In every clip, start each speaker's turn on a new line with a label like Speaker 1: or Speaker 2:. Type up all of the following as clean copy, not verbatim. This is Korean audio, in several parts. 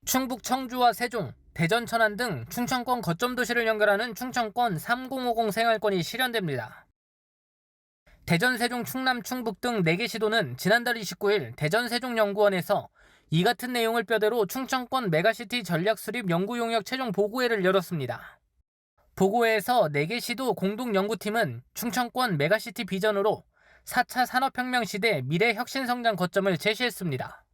Speaker 1: 충북 청주와 세종, 대전 천안 등 충청권 거점 도시를 연결하는 충청권 3050 생활권이 실현됩니다. 대전, 세종, 충남, 충북 등 4개 시도는 지난달 29일 대전 세종연구원에서 이 같은 내용을 뼈대로 충청권 메가시티 전략 수립 연구 용역 최종 보고회를 열었습니다. 보고회에서 4개 시도 공동 연구팀은 충청권 메가시티 비전으로 4차 산업혁명 시대 미래 혁신 성장 거점을 제시했습니다.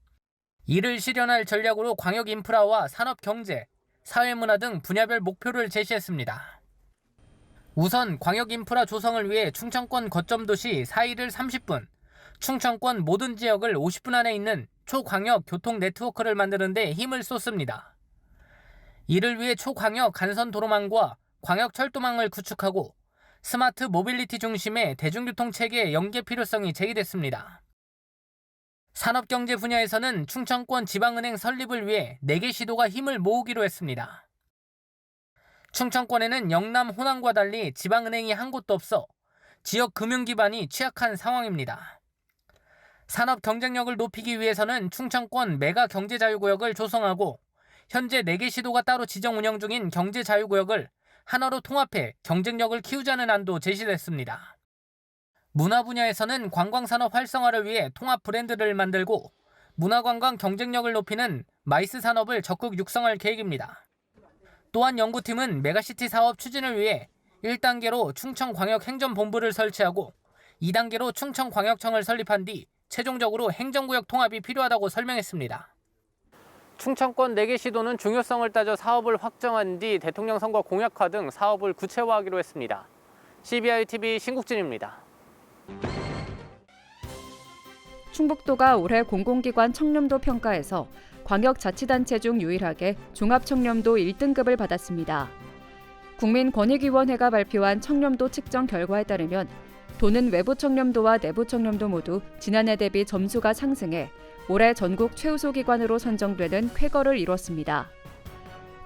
Speaker 1: 이를 실현할 전략으로 광역 인프라와 산업 경제, 사회문화 등 분야별 목표를 제시했습니다. 우선 광역 인프라 조성을 위해 충청권 거점 도시 4일을 30분, 충청권 모든 지역을 50분 안에 있는 초광역 교통 네트워크를 만드는 데 힘을 쏟습니다. 이를 위해 초광역 간선 도로망과 광역 철도망을 구축하고 스마트 모빌리티 중심의 대중교통 체계 연계 필요성이 제기됐습니다. 산업경제 분야에서는 충청권 지방은행 설립을 위해 4개 시도가 힘을 모으기로 했습니다. 충청권에는 영남, 호남과 달리 지방은행이 한 곳도 없어 지역 금융 기반이 취약한 상황입니다. 산업 경쟁력을 높이기 위해서는 충청권 메가 경제자유구역을 조성하고 현재 4개 시도가 따로 지정 운영 중인 경제자유구역을 하나로 통합해 경쟁력을 키우자는 안도 제시됐습니다. 문화 분야에서는 관광산업 활성화를 위해 통합 브랜드를 만들고 문화관광 경쟁력을 높이는 마이스 산업을 적극 육성할 계획입니다. 또한 연구팀은 메가시티 사업 추진을 위해 1단계로 충청광역행정본부를 설치하고 2단계로 충청광역청을 설립한 뒤 최종적으로 행정구역 통합이 필요하다고 설명했습니다. 충청권 4개 시도는 중요성을 따져 사업을 확정한 뒤 대통령 선거 공약화 등 사업을 구체화하기로 했습니다. CBI-TV 신국진입니다.
Speaker 2: 충북도가 올해 공공기관 청렴도 평가에서 광역자치단체 중 유일하게 종합청렴도 1등급을 받았습니다. 국민권익위원회가 발표한 청렴도 측정 결과에 따르면 도는 외부 청렴도와 내부 청렴도 모두 지난해 대비 점수가 상승해 올해 전국 최우수 기관으로 선정되는 쾌거를 이뤘습니다.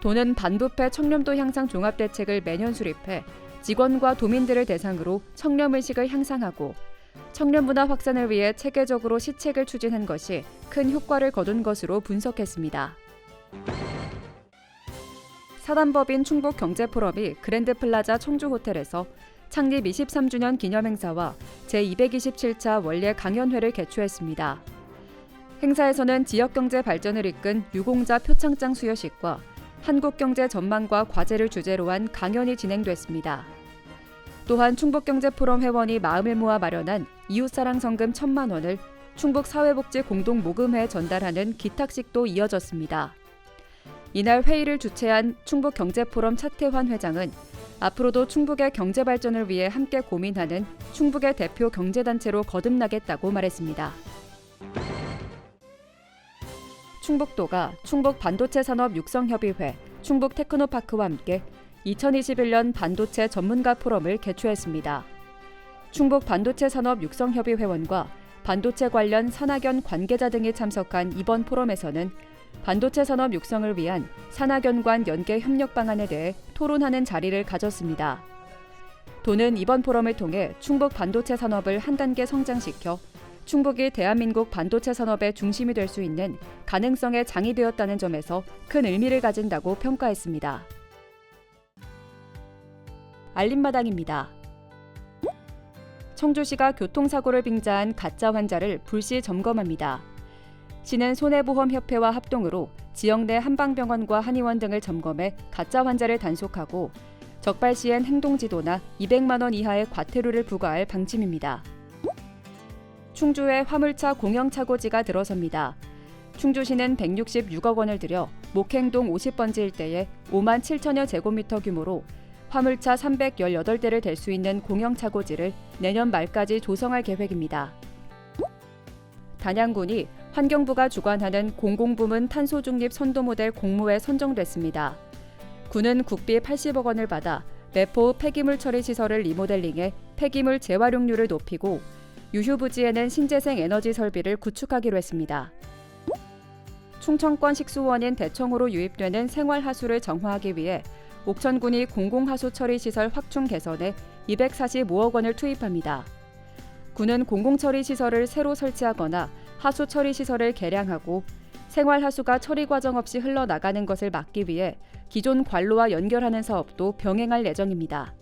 Speaker 2: 도는 반부패 청렴도 향상 종합대책을 매년 수립해 직원과 도민들을 대상으로 청렴의식을 향상하고 청렴문화 확산을 위해 체계적으로 시책을 추진한 것이 큰 효과를 거둔 것으로 분석했습니다. 사단법인 충북경제포럼이 그랜드플라자 청주호텔에서 창립 23주년 기념행사와 제227차 원례 강연회를 개최했습니다. 행사에서는 지역경제 발전을 이끈 유공자 표창장 수여식과 한국경제 전망과 과제를 주제로 한 강연이 진행됐습니다. 또한 충북경제포럼 회원이 마음을 모아 마련한 이웃사랑 성금 1,000만 원을 충북사회복지공동모금회에 전달하는 기탁식도 이어졌습니다. 이날 회의를 주최한 충북경제포럼 차태환 회장은 앞으로도 충북의 경제 발전을 위해 함께 고민하는 충북의 대표 경제단체로 거듭나겠다고 말했습니다. 충북도가 충북반도체산업육성협의회, 충북테크노파크와 함께 2021년 반도체 전문가 포럼을 개최했습니다. 충북반도체산업육성협의 회원과 반도체 관련 산학연 관계자 등이 참석한 이번 포럼에서는 반도체 산업 육성을 위한 산학연 간 연계 협력 방안에 대해 토론하는 자리를 가졌습니다. 도는 이번 포럼을 통해 충북 반도체 산업을 한 단계 성장시켜 충북이 대한민국 반도체 산업의 중심이 될 수 있는 가능성에 장이 되었다는 점에서 큰 의미를 가진다고 평가했습니다. 알림마당입니다. 청주시가 교통사고를 빙자한 가짜 환자를 불시 점검합니다. 시는 손해보험협회와 합동으로 지역 내 한방병원과 한의원 등을 점검해 가짜 환자를 단속하고 적발 시엔 행동지도나 200만 원 이하의 과태료를 부과할 방침입니다. 충주에 화물차 공영차고지가 들어섭니다. 충주시는 166억 원을 들여 목행동 50번지 일대에 5만 7천여 제곱미터 규모로 화물차 318대를 댈 수 있는 공영차고지를 내년 말까지 조성할 계획입니다. 단양군이 환경부가 주관하는 공공부문 탄소중립 선도모델 공모에 선정됐습니다. 군은 국비 80억 원을 받아 매포 폐기물 처리 시설을 리모델링해 폐기물 재활용률을 높이고 유휴부지에는 신재생 에너지 설비를 구축하기로 했습니다. 충청권 식수원인 대청호로 유입되는 생활하수를 정화하기 위해 옥천군이 공공하수 처리 시설 확충 개선에 245억 원을 투입합니다. 군은 공공처리 시설을 새로 설치하거나 하수 처리 시설을 개량하고 생활하수가 처리 과정 없이 흘러나가는 것을 막기 위해 기존 관로와 연결하는 사업도 병행할 예정입니다.